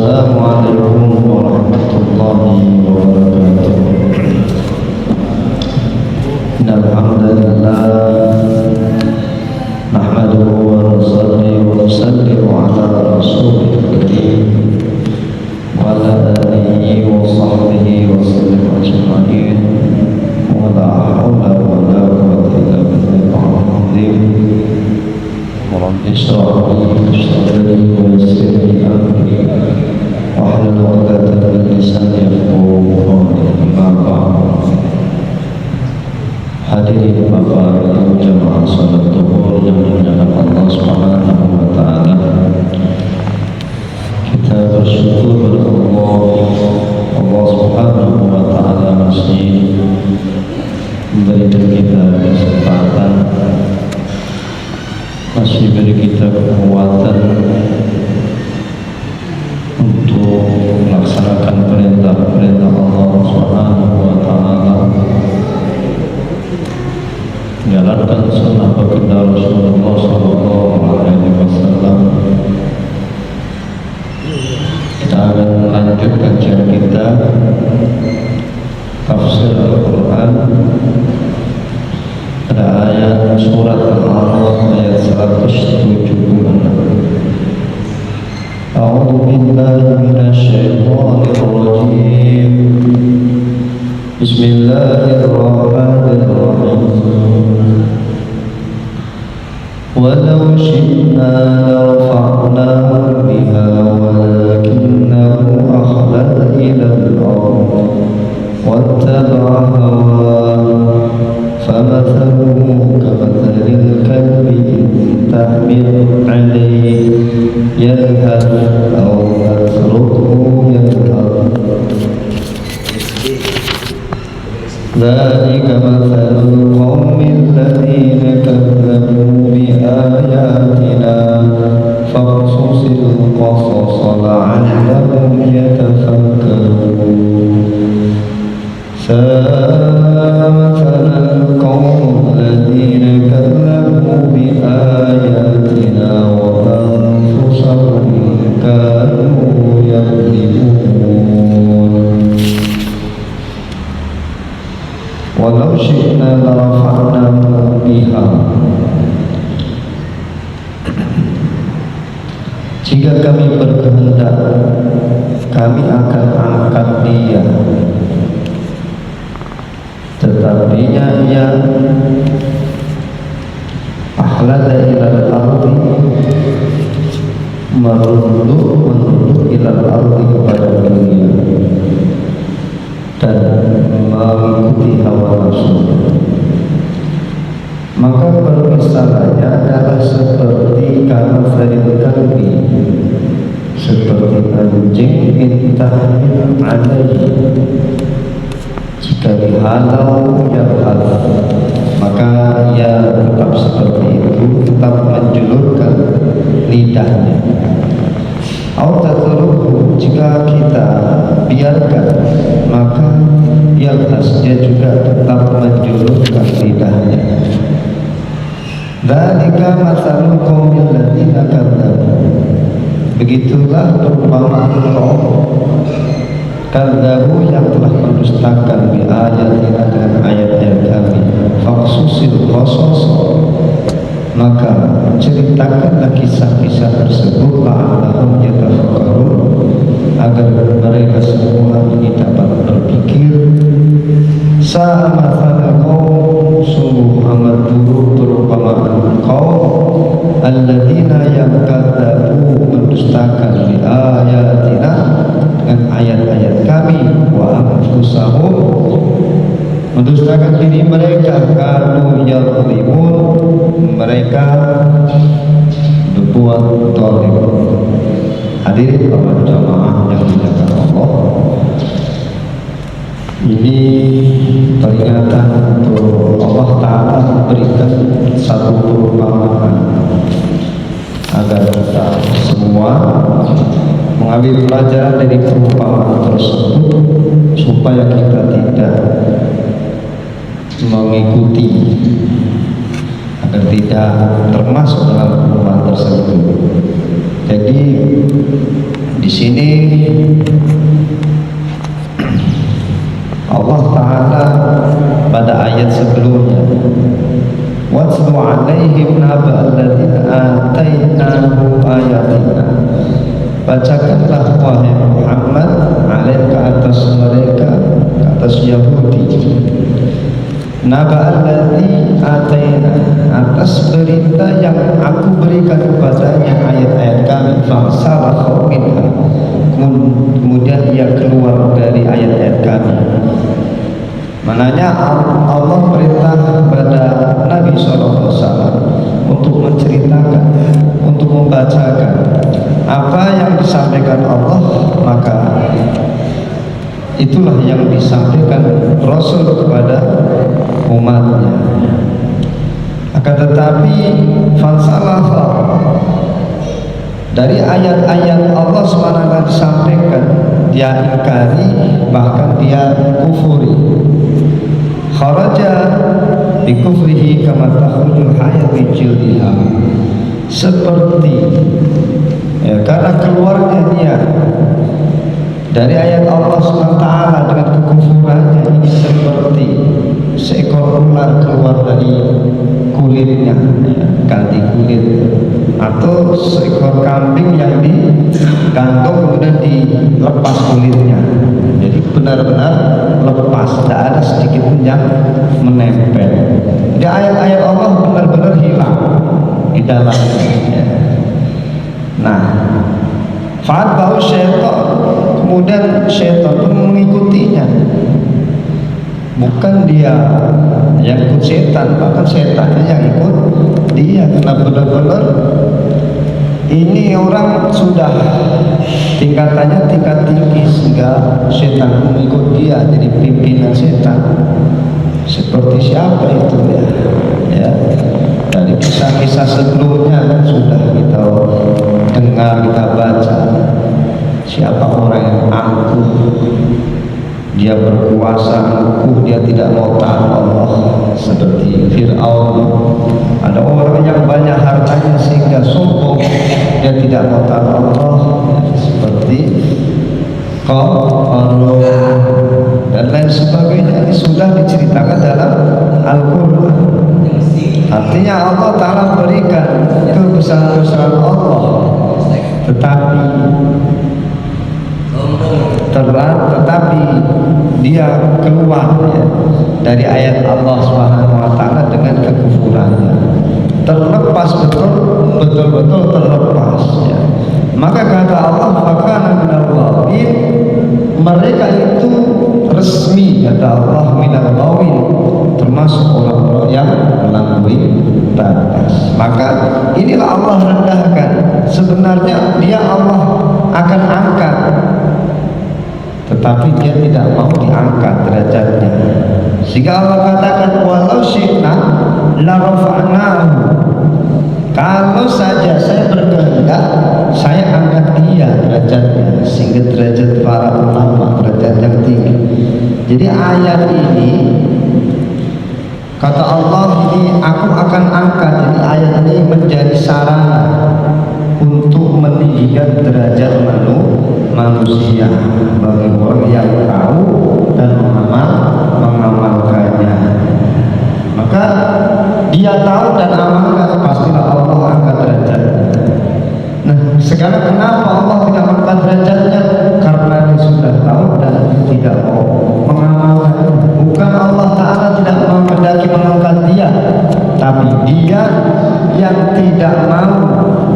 Assalamualaikum warahmatullahi wabarakatuh. Innal hamdalillah nahmaduhu wa nusalli wa nusallimu ala rasulil karim wa ala alihi wa sahbihi wa sallam ajma'in wa la hawla wa la quwwata illa billahil azim. Rabbi shrah li sadri wa yassir li amri wahlul 'uqdatam min lisani yafqahu qawli. Amma ba'd. Hadirin Bapak Ibu jamaah salat zuhur yang dimuliakan Allah Subhanahu wa taala. Kita bersyukur kepada Allah Subhanahu wa taala masih memberikan kita kesempatan, masih beri kita kekuatan untuk melaksanakan perintah-perintah Allah Subhanahu wa taala, menjalankan sunnah baginda Rasulullah sallallahu alaihi wasallam. Kita akan melanjutkan kajian kita tafsir Al-Quran pada ayat surat Al-A'raf ayat 176. A'udzu billahi minasyaitonir rajim. Bismillahirrahmanirrahim. Walau syi'na larafa'nahu biha walakinnahu akhlada ilal ardh wattaba'a hawahu famathaluhu kamathalil kalbi in tahmil 'alayhi yalhas aw tatrukuhu yalhas. ذلك مثل القوم الذين كذبوا بآياتنا فاقصص القصص لعلهم يتفكرون. ساء مثل القوم الذين كذبوا بآياتنا وأنفسهم كانوا يظلمون. Walau syi'na larafa'nahu biha, jika kami berkehendak kami akan angkat dia, tetapinya ia ahlada ilal ardi, menunduk ilal ardi kepada dunia dan mengikuti hawa nafsu, maka permisalannya adalah seperti kamathalil kalbi, seperti anjing intahmil alaihi, jika dihalau yalhad, maka ia tetap seperti itu, tetap menjulurkan lidahnya. Au tatruku, jika kita biarkan maka yalhas, dia juga tetap menjulurkan lidahnya. Dzalika matsalul qaumil ladzina kadzdzabu, begitulah perumpamaan kaum kadzdzabu yang telah mendustakan bi ayatina, dengan ayat-ayat kami. Faqsusil qasas, maka ceritakanlah kisah-kisah tersebut la'allahum yatafakkarun, agar mereka semua ini dapat berpikir. Sama kaum, sungguh amat buruk perumpamaan kaum alladzina yang kadzabu, mendustakan bi ayatina, dengan ayat-ayat kami, wa anfusahum, mendustakan diri mereka, kanu yadzlimun, mereka berbuat zalim. Hadirin para jamaah yang dimuliakan Allah, ini peringatan untuk Allah Ta'ala memberikan satu perumpamaan agar kita semua mengambil pelajaran dari perumpamaan tersebut, supaya kita tidak mengikuti, agar tidak termasuk dalam perumpamaan tersebut. Jadi di sini Allah Ta'ala pada ayat sebelumnya, watlu alaihim naba alladzina atainahu ayatina, bacakanlah wahai Muhammad alaih ke atas mereka, ke atas Yahudi, naba alladzi ataina, atas berita yang aku berikan kepadanya ayat-ayat kami, fasalakha minha, kemudian ia keluar dari ayat-ayat kami. Mananya Allah perintah kepada Nabi SAW untuk menceritakan, untuk membacakan apa yang disampaikan Allah, maka itulah yang disampaikan Rasul kepada umatnya. Akan tetapi falsafah dari ayat-ayat Allah SWT disampaikan, dia ingkari, bahkan dia kufuri. Kharaja bi kufrihi kama takhrujul hayat bi jildiha, seperti ya, karena keluarnya dia dari ayat Allah SWT dengan kekufurannya ini seperti seekor ular keluar dari kulitnya, ya, ganti kulit, atau seekor kambing yang digantung kemudian dilepas kulitnya, jadi benar-benar lepas, tidak ada sedikit pun yang menempel. Jadi ayat-ayat Allah benar-benar hilang di dalamnya, ya. Nah, fa'atba'u syaitan, kemudian syaitan pun mengikutinya. Bukan dia yang ikut setan, bahkan setannya yang ikut dia, karena benar-benar ini orang sudah tingkatannya tingkat tinggi sehingga setan mengikut dia, jadi pimpinan setan. Seperti siapa itu ya? Ya, dari kisah-kisah sebelumnya kan sudah kita dengar, kita baca. Siapa orang yang angkuh, dia berkuasa angkuh, dia tidak mau taat Allah, seperti Fir'aun. Ada orang yang banyak hartanya sehingga sombong, dia tidak mau taat Allah, seperti Qarun dan lain sebagainya. Ini sudah diceritakan dalam Al-Quran. Artinya Allah Ta'ala berikan kebesaran-kebesaran Allah, tetapi dia keluar ya, dari ayat Allah Subhanahu wa Ta'ala dengan kekufurannya, terlepas, betul-betul terlepas ya. Maka kata Allah, fakana minal ghawin, mereka itu resmi, kata Allah, minal ghawin, termasuk orang-orang yang melampaui batas. Maka inilah Allah rendahkan. Sebenarnya dia Allah akan angkat, tetapi dia tidak mau diangkat derajatnya. Sehingga Allah katakan, walau syi'na la rafa'nahu, kalau saja saya berkehendak, saya angkat dia derajatnya, sehingga derajat para ulama, derajat yang tinggi. Jadi ayat ini kata Allah, ini aku akan angkat. Jadi ayat ini menjadi sarana untuk meninggikan derajat manusia bagi orang yang tahu dan mengamalkannya. Maka dia tahu dan amalkan, pastilah Allah angkat derajatnya. Nah, sekarang kenapa Allah tidak angkat derajatnya? Karena dia sudah tahu dan tidak mau mengamalkan. Bukan Allah Ta'ala tidak menghendaki mengangkat dia, tapi dia yang tidak mau,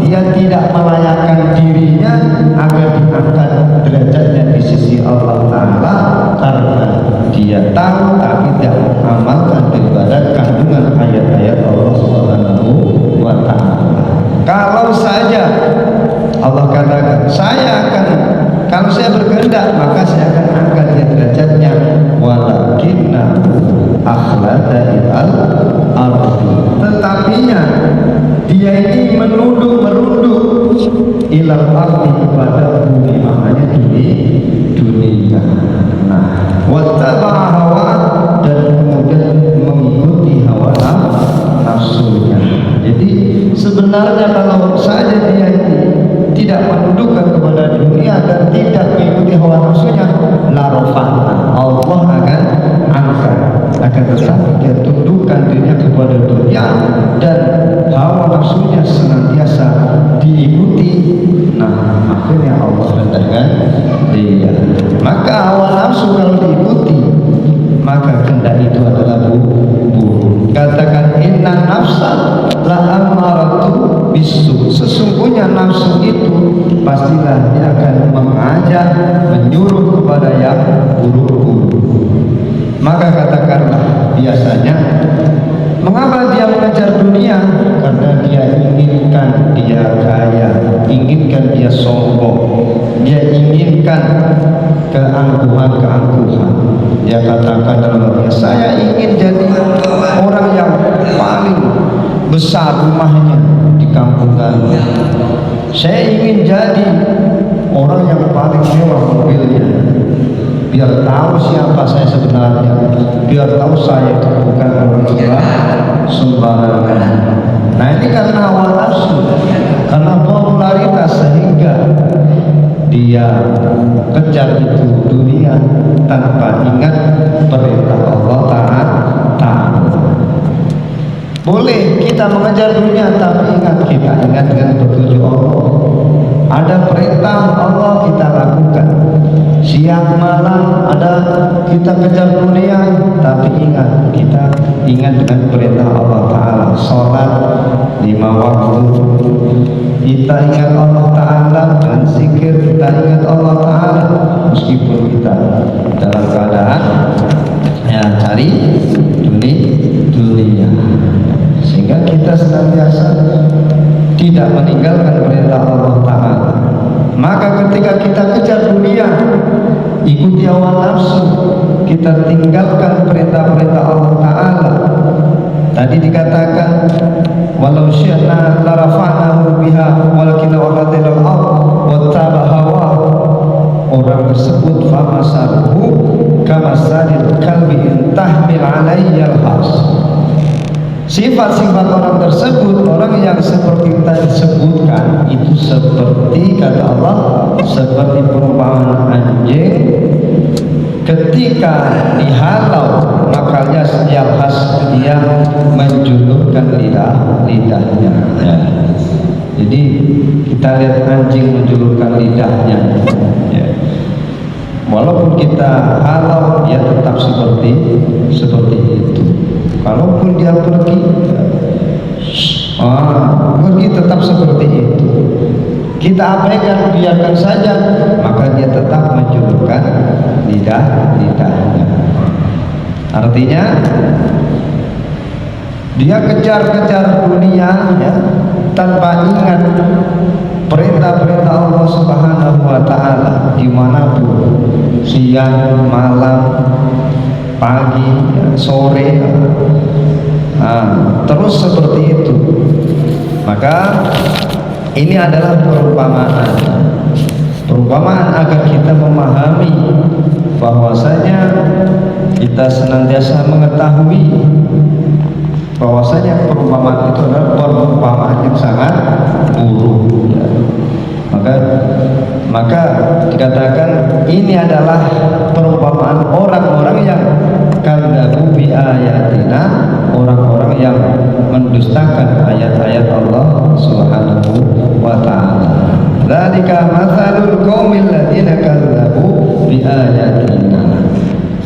dia tidak melayakkan dirinya agar diangkat derajatnya di sisi Allah Ta'ala, karena dia tahu tapi tidak mengamalkan daripada kandungan ayat-ayat Allah Subhanahu wa Ta'ala. Kalau saja Allah katakan, kalau saya berkehendak, maka saya akan angkat dia derajatnya, walakinna akhlada ilal ardi, tetapinya dia ini merunduk ilal ardi, kepada bumi, makanya dunia. Nah, wattaba'a hawa, dan kemudian mengikuti hawa nafsunya. Jadi sebenarnya kalau saja dia ini tidak menundukkan kepada dunia, dunia dan tidak mengikuti hawa nafsunya, la rafa'na, Allah akan angkat. Akan tetapi dia tundukkan dirinya kepada dunia dan hawa nafsunya senantiasa diikuti, nah akhirnya Allah rendahkan dia. Maka hawa nafsu kalau diikuti, maka kehendak itu adalah buruk. Katakan inna nafsa la amaratu bisu. Sesungguhnya nafsu itu pastilah dia akan mengajak, menyuruh kepada yang buruk-buruk. Maka katakanlah, biasanya mengapa dia mengejar dunia? Karena dia inginkan dia kaya, inginkan dia sombong, dia inginkan keangkuhan. Dia katakan dalam hatinya, saya ingin jadi orang yang paling besar rumahnya di kampung kami. Saya ingin jadi orang yang paling mewah mobilnya. Biar tahu siapa saya sebenarnya, biar tahu saya itu bukan orang sembarangan. Nah ini karena hawa nafsu, karena popularitas, sehingga dia kejar itu dunia tanpa ingat perintah Allah Ta'ala. Boleh kita mengejar dunia, tapi kita ingat dengan petunjuk Allah. Ada perintah Allah kita lakukan. Siang malam ada kita kejar dunia, tapi kita ingat dengan perintah Allah Ta'ala. Sholat 5 waktu, kita ingat Allah Ta'ala, dan zikir kita ingat Allah Ta'ala, meskipun kita dalam keadaan cari dunia, sehingga kita senantiasa tidak meninggalkan perintah Allah Ta'ala. Maka ketika kita kejar dunia, ikuti hawa nafsu, kita tinggalkan perintah-perintah Allah Ta'ala. Tadi dikatakan, walau syi'na la rafa'nahu biha walakin ardil al-ard wattaba hawa. Orang tersebut famasaruhu kamasalil kalbi in tahmil alaihi yalhas. Sifat-sifat orang tersebut, orang yang seperti tadi sebutkan, itu seperti kata Allah, seperti perumpamaan anjing ketika dihalau, makanya yalhas, dia menjulurkan lidahnya. Ya. Jadi kita lihat anjing menjulurkan lidahnya. Ya. Walaupun kita halau, dia tetap seperti itu. Kalaupun dia pergi tetap seperti itu. Kita abaikan, biarkan saja, maka dia tetap menjulurkan lidahnya. Artinya dia kejar-kejar dunia, ya, tanpa ingat perintah-perintah Allah Subhanahu wa Ta'ala dimanapun, siang, malam, pagi, sore, terus seperti itu. Maka ini adalah perumpamaan agar kita memahami bahwasanya kita senantiasa mengetahui bahwasanya perumpamaan itu adalah perumpamaan yang sangat buruk. Maka dikatakan ini adalah perumpamaan orang-orang yang kadzabu bi ayatina, orang-orang yang mendustakan ayat-ayat Allah Subhanahu wa Ta'ala. Dzalika matsalul qaumil ladzina kadzabu bi ayatina.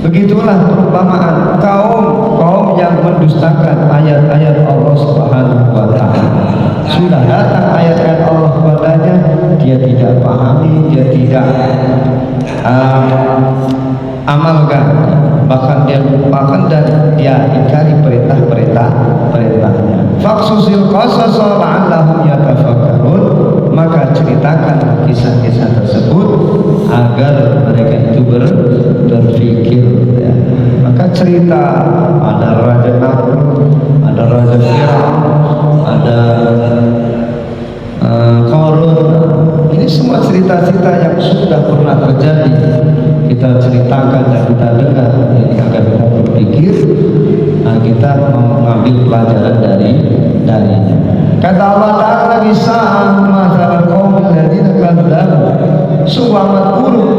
Begitulah perumpamaan kaum yang mendustakan ayat-ayat Allah Subhanahu wa Ta'ala. Sudah datang ayat-ayat Allah kepadanya, dia tidak pahami, dia tidak amalkan, bahkan dia lupakan dan dia ingkari perintahnya. Faqsusil qasas la'allahum yatafakkarun, maka ceritakan kisah-kisah tersebut agar mereka itu berpikir, ya. Maka cerita, ada Raja Namrud, ada Raja Firaun, ada Qarun. Ini semua cerita-cerita yang sudah pernah terjadi, kita ceritakan dan kita dengar, ini agar kita berpikir, kita mengambil pelajaran darinya. Kata Allah Ta'ala, sa'ah masalah qaumil ladzina kadzabu, sungguh amat buruk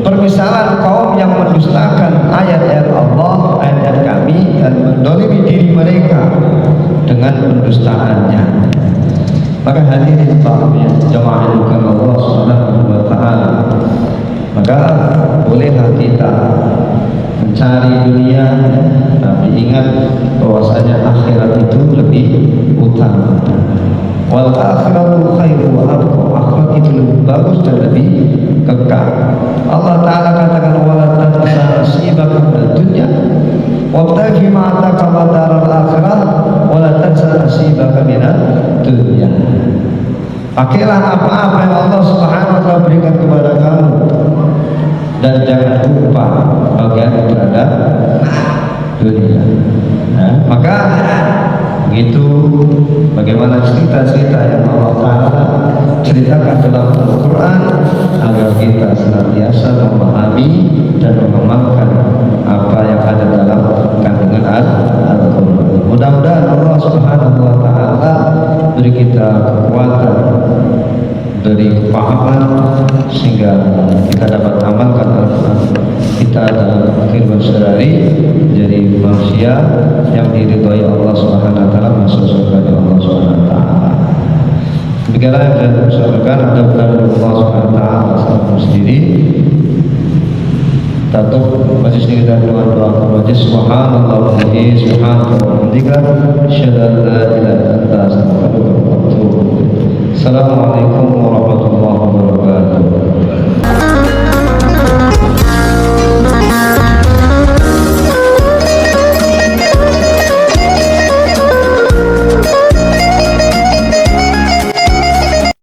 permisalan kaum yang mendustakan ayat-ayat Allah, ayat-ayat kami, dan mendolimi diri mereka dengan pendustaannya. Maka hadirin jamaah yang Allah Subhanahu wa taala, maka bolehlah kita mencari dunia, tapi ingat bahwasanya akhirat itu lebih utama. Wal akhiratu khairu wa abqa, akhirat itu lebih bagus dan lebih kekal. Allah Ta'ala katakan wala tansa nasibaka minad dunya wabtaghi ma ataka daral akhirah wala tansa nasibaka minad dunya. Pakailah apa-apa yang Allah Subhanahu wa taala berikan kepada kamu dan jangan lupa bagian terhadap dunia. Nah, maka begitu bagaimana cerita-cerita yang Allah Ta'ala ceritakan dalam Al-Quran agar kita senantiasa memahami dan mengamalkan apa yang ada dalam kandungan Al-Quran. Mudah-mudahan Allah Subhanahu wa Ta'ala beri kita kekuatan, beri kepahaman sehingga kita dapat amalkan Al-Quran kita dalam kehidupan sehari, menjadi manusia yang diridhoi Allah Subhanahu wa taala, masuk surga Allah Subhanahu wa taala. Demikianlah yang saya sampaikan, ada benar dari Allah Subhanahu wa taala sama sendiri. Tatuk majlis ini dan doa-doa majlis subhanallah wa bihamdihi subhanallahi wa bihamdihi asyhadu an la ilaha illa anta astaghfiruka wa atubu ilaik. Assalamualaikum warahmatullahi wabarakatuh.